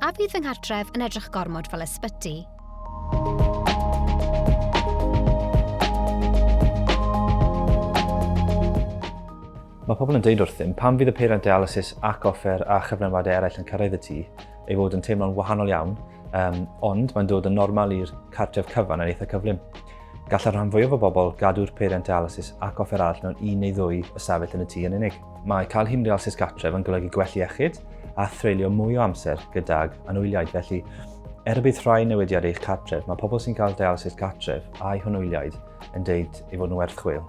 a bydd yng nghartref yn edrych gormod fel ysbyty. Mae pobl yn deud wrthym pam fydd y peiriant dialysis ac offer a chyflenwadau eraill yn cyrraedd y tŷ ei fod yn teimlo'n wahanol iawn, ond mae'n dod yn normal i'r cartref cyfan yn eitha cyflym. Gallai'r rhan fwyaf o bobl gadw'r peiriant dialysis ac offer arall mewn un neu ddwy ystafell yn y tŷ yn unig. Mae cael hyn dialysis gartref yn golygu gwell iechyd a threulio mwy o amser gydag anwyliaid, felly er y bydd rhai newidiadau eich cartref, mae pobl sy'n cael dialysis gartref a'u hwnwyliaid yn deud ei fod yn werth chwil.